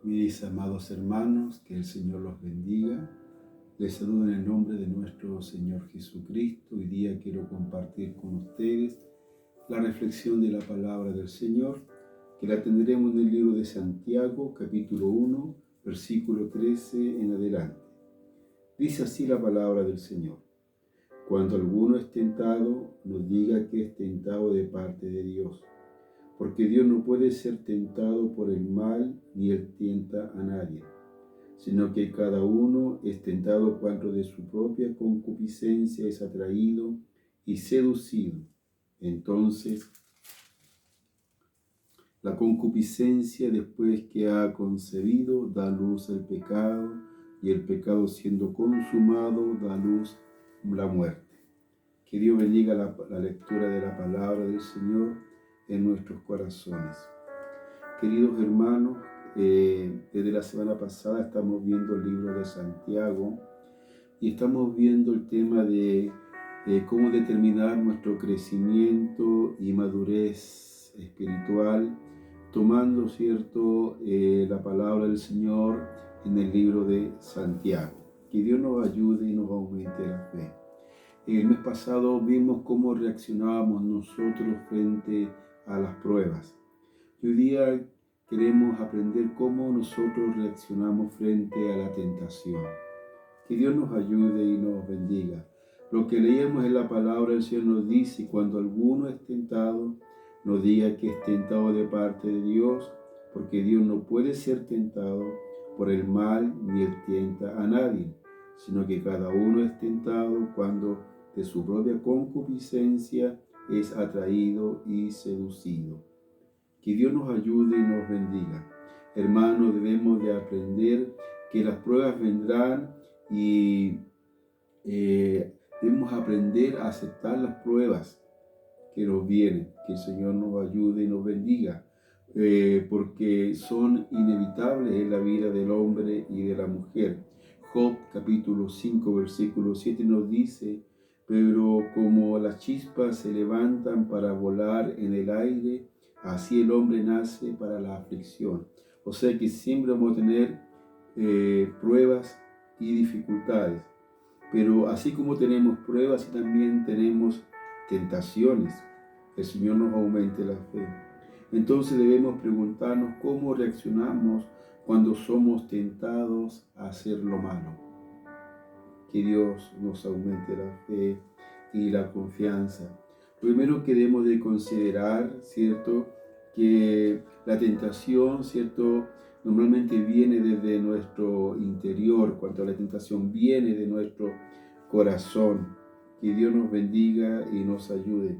Mis amados hermanos, que el Señor los bendiga. Les saludo en el nombre de nuestro Señor Jesucristo. Hoy día quiero compartir con ustedes la reflexión de la palabra del Señor, que la tendremos en el libro de Santiago, capítulo 1, versículo 13 en adelante. Dice así la palabra del Señor: Cuando alguno es tentado, no diga que es tentado de parte de Dios, porque Dios no puede ser tentado por el mal, ni Él tienta a nadie, sino que cada uno es tentado cuando de su propia concupiscencia es atraído y seducido. Entonces, la concupiscencia, después que ha concebido, da luz al pecado, y el pecado, siendo consumado, da luz la muerte. Que Dios bendiga la lectura de la palabra del Señor en nuestros corazones. Queridos hermanos, desde la semana pasada estamos viendo el libro de Santiago y estamos viendo el tema de cómo determinar nuestro crecimiento y madurez espiritual, tomando, ¿cierto?, la palabra del Señor en el libro de Santiago. Que Dios nos ayude y nos aumente la fe. El mes pasado vimos cómo reaccionábamos nosotros frente a las pruebas. Y hoy día queremos aprender cómo nosotros reaccionamos frente a la tentación. Que Dios nos ayude y nos bendiga. Lo que leíamos en la palabra del Señor nos dice: cuando alguno es tentado, no diga que es tentado de parte de Dios, porque Dios no puede ser tentado por el mal, ni Él tienta a nadie, sino que cada uno es tentado cuando de su propia concupiscencia es atraído y seducido. Que Dios nos ayude y nos bendiga. Hermanos, debemos de aprender que las pruebas vendrán y debemos aprender a aceptar las pruebas que nos vienen. Que el Señor nos ayude y nos bendiga, porque son inevitables en la vida del hombre y de la mujer. Job capítulo 5 versículo 7 nos dice: pero como las chispas se levantan para volar en el aire, así el hombre nace para la aflicción. O sea que siempre vamos a tener pruebas y dificultades. Pero así como tenemos pruebas, también tenemos tentaciones. El Señor nos aumente la fe. Entonces debemos preguntarnos cómo reaccionamos cuando somos tentados a hacer lo malo. Que Dios nos aumente la fe y la confianza. Primero que debemos de considerar, ¿cierto?, que la tentación, ¿cierto?, normalmente viene desde nuestro interior, cuando la tentación viene de nuestro corazón. Que Dios nos bendiga y nos ayude.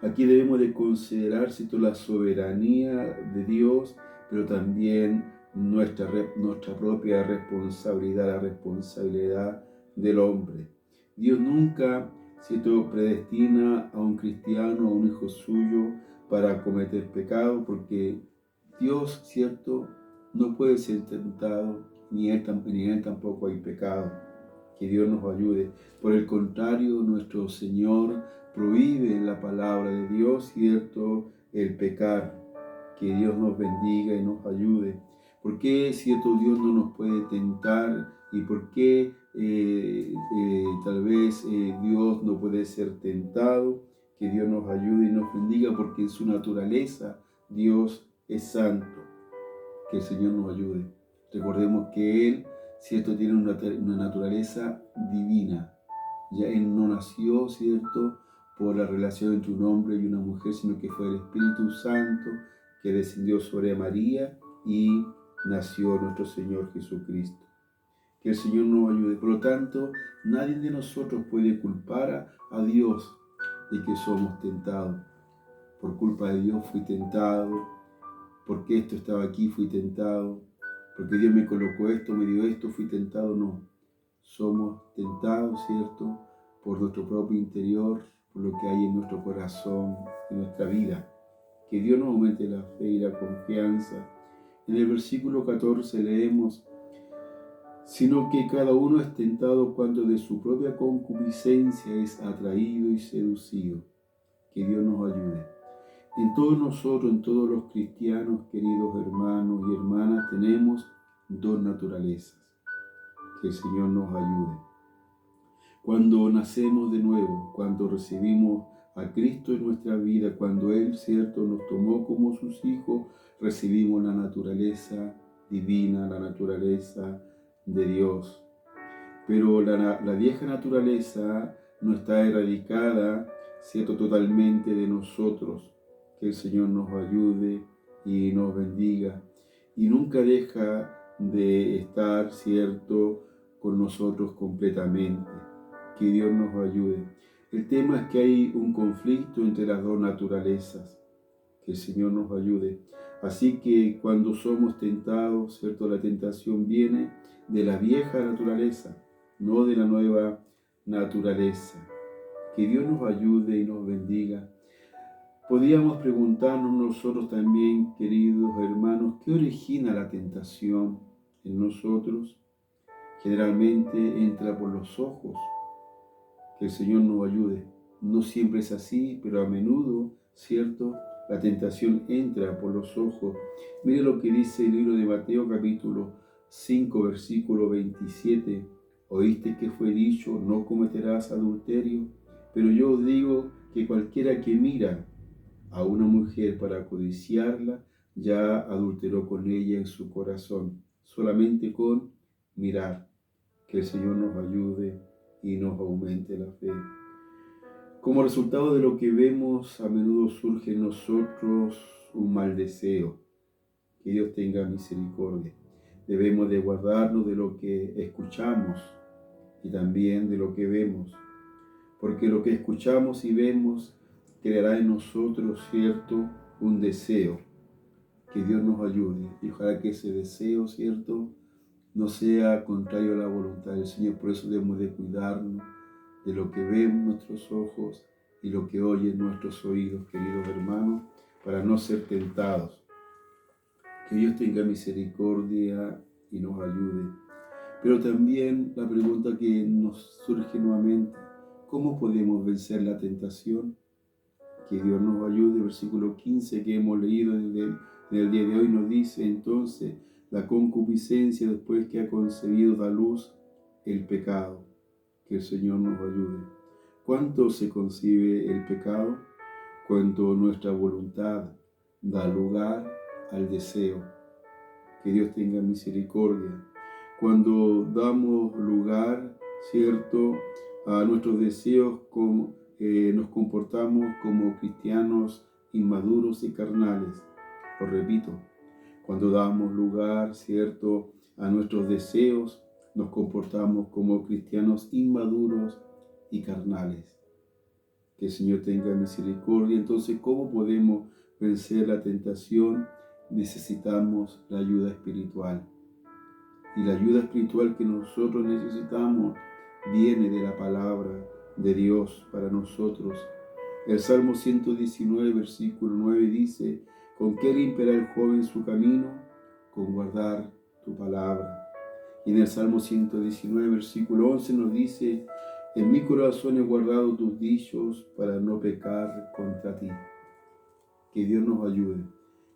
Aquí debemos de considerar, ¿cierto?, la soberanía de Dios, pero también nuestra propia responsabilidad, la responsabilidad del hombre. Dios nunca, ¿cierto?, predestina a un cristiano, a un hijo suyo, para cometer pecado, porque Dios, ¿cierto?, no puede ser tentado, ni en él tampoco hay pecado. Que Dios nos ayude. Por el contrario, nuestro Señor prohíbe en la palabra de Dios, ¿cierto?, el pecar. Que Dios nos bendiga y nos ayude. ¿Por qué, cierto, Dios no nos puede tentar? ¿Y por qué tal vez Dios no puede ser tentado? Que Dios nos ayude y nos bendiga, porque en su naturaleza Dios es santo. Que el Señor nos ayude. Recordemos que Él, ¿cierto?, tiene una naturaleza divina. Ya Él no nació, ¿cierto?, por la relación entre un hombre y una mujer, sino que fue el Espíritu Santo que descendió sobre María y nació nuestro Señor Jesucristo. Que el Señor nos ayude. Por lo tanto, nadie de nosotros puede culpar a Dios de que somos tentados. Por culpa de Dios fui tentado, porque esto estaba aquí fui tentado, porque Dios me colocó esto, me dio esto, fui tentado. No, somos tentados, ¿cierto?, por nuestro propio interior, por lo que hay en nuestro corazón, en nuestra vida. Que Dios nos aumente la fe y la confianza. En el versículo 14 leemos: sino que cada uno es tentado cuando de su propia concupiscencia es atraído y seducido. Que Dios nos ayude. En todos nosotros, en todos los cristianos, queridos hermanos y hermanas, tenemos dos naturalezas. Que el Señor nos ayude. Cuando nacemos de nuevo, cuando recibimos a Cristo en nuestra vida, cuando Él, cierto, nos tomó como sus hijos, recibimos la naturaleza divina, la naturaleza de Dios. Pero la vieja naturaleza no está erradicada, cierto, totalmente de nosotros. Que el Señor nos ayude y nos bendiga. Y nunca deja de estar, cierto, con nosotros completamente. Que Dios nos ayude. El tema es que hay un conflicto entre las dos naturalezas. Que el Señor nos ayude. Así que cuando somos tentados, cierto, la tentación viene de la vieja naturaleza, no de la nueva naturaleza. Que Dios nos ayude y nos bendiga. Podríamos preguntarnos nosotros también, queridos hermanos, ¿qué origina la tentación en nosotros? Generalmente entra por los ojos. Que el Señor nos ayude. No siempre es así, pero a menudo, ¿cierto? La tentación entra por los ojos. Mire lo que dice el libro de Mateo, capítulo 5, versículo 27. Oíste que fue dicho, no cometerás adulterio, pero yo os digo que cualquiera que mira a una mujer para codiciarla, ya adulteró con ella en su corazón, solamente con mirar. Que el Señor nos ayude y nos aumente la fe. Como resultado de lo que vemos, a menudo surge en nosotros un mal deseo. Que Dios tenga misericordia. Debemos de guardarnos de lo que escuchamos y también de lo que vemos, porque lo que escuchamos y vemos creará en nosotros, cierto, un deseo. Que Dios nos ayude y ojalá que ese deseo, cierto, no sea contrario a la voluntad del Señor. Por eso debemos de cuidarnos de lo que ven nuestros ojos y lo que oyen nuestros oídos, queridos hermanos, para no ser tentados. Que Dios tenga misericordia y nos ayude. Pero también la pregunta que nos surge nuevamente, ¿cómo podemos vencer la tentación? Que Dios nos ayude. Versículo 15 que hemos leído en el día de hoy nos dice, entonces, la concupiscencia después que ha concebido da luz el pecado. Que el Señor nos ayude. ¿Cuánto se concibe el pecado? Cuando nuestra voluntad da lugar al deseo. Que Dios tenga misericordia. Cuando damos lugar, cierto, a nuestros deseos, nos comportamos como cristianos inmaduros y carnales. Lo repito, cuando damos lugar, cierto, a nuestros deseos, nos comportamos como cristianos inmaduros y carnales. Que el Señor tenga misericordia. Entonces, ¿cómo podemos vencer la tentación? Necesitamos la ayuda espiritual. Y la ayuda espiritual que nosotros necesitamos viene de la palabra de Dios para nosotros. El Salmo 119, versículo 9 dice, ¿con qué limpiará el joven su camino? Con guardar tu palabra. Y en el Salmo 119, versículo 11 nos dice, en mi corazón he guardado tus dichos para no pecar contra ti. Que Dios nos ayude.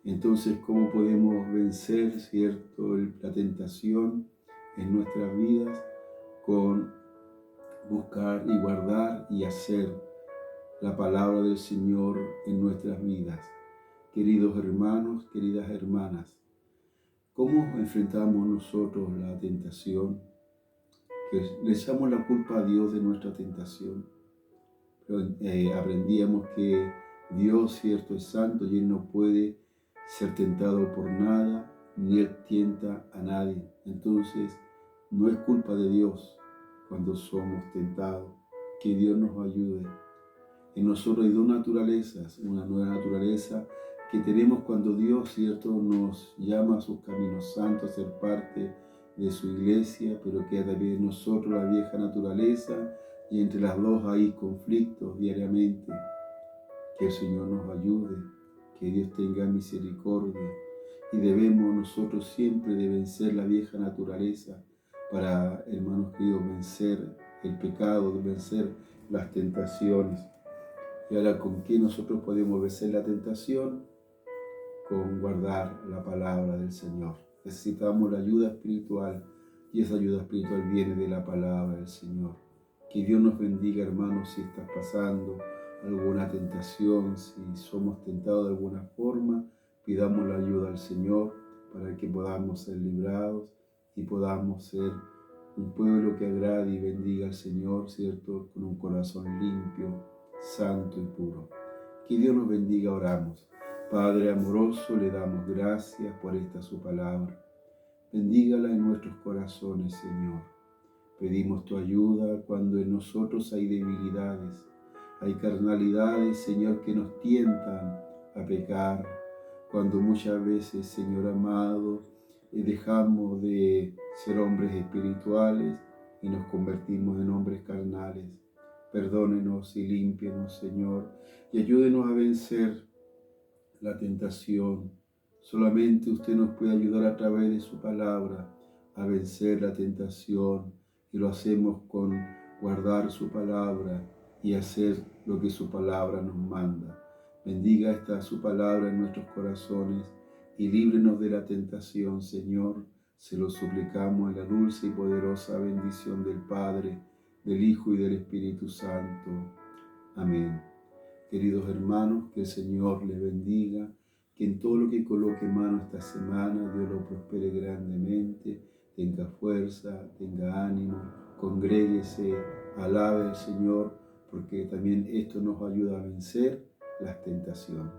Entonces, ¿cómo podemos vencer, cierto, la tentación en nuestras vidas? Con buscar y guardar y hacer la palabra del Señor en nuestras vidas. Queridos hermanos, queridas hermanas, ¿cómo enfrentamos nosotros la tentación? Que le echamos la culpa a Dios de nuestra tentación. Pero aprendíamos que Dios, cierto, es santo y Él no puede ser tentado por nada, ni Él tienta a nadie. Entonces, no es culpa de Dios cuando somos tentados. Que Dios nos ayude. En nosotros hay dos naturalezas, una nueva naturaleza que tenemos cuando Dios, cierto, nos llama a sus caminos santos, a ser parte de su iglesia, pero que también en nosotros la vieja naturaleza, y entre las dos hay conflictos diariamente. Que el Señor nos ayude, que Dios tenga misericordia, y debemos nosotros siempre de vencer la vieja naturaleza para, hermanos queridos, vencer el pecado, de vencer las tentaciones. Y ahora, ¿con qué nosotros podemos vencer la tentación? Con guardar la palabra del Señor. necesitamos la ayuda espiritual y esa ayuda espiritual viene de la palabra del Señor. Que Dios nos bendiga, hermanos, si estás pasando alguna tentación, si somos tentados de alguna forma, pidamos la ayuda al Señor para que podamos ser librados y podamos ser un pueblo que agrade y bendiga al Señor, ¿cierto? Con un corazón limpio, santo y puro. Que Dios nos bendiga, oramos. Padre amoroso, le damos gracias por esta su palabra. Bendígala en nuestros corazones, Señor. Pedimos tu ayuda cuando en nosotros hay debilidades, hay carnalidades, Señor, que nos tientan a pecar. Cuando muchas veces, Señor amado, dejamos de ser hombres espirituales y nos convertimos en hombres carnales. Perdónenos y límpienos, Señor, y ayúdenos a vencer la tentación. Solamente usted nos puede ayudar a través de su palabra a vencer la tentación, y lo hacemos con guardar su palabra y hacer lo que su palabra nos manda. Bendiga esta su palabra en nuestros corazones y líbrenos de la tentación, Señor. Se lo suplicamos en la dulce y poderosa bendición del Padre, del Hijo y del Espíritu Santo. Amén. Queridos hermanos, que el Señor les bendiga, que en todo lo que coloque mano esta semana, Dios lo prospere grandemente, tenga fuerza, tenga ánimo, congréguese, alabe al Señor, porque también esto nos ayuda a vencer las tentaciones.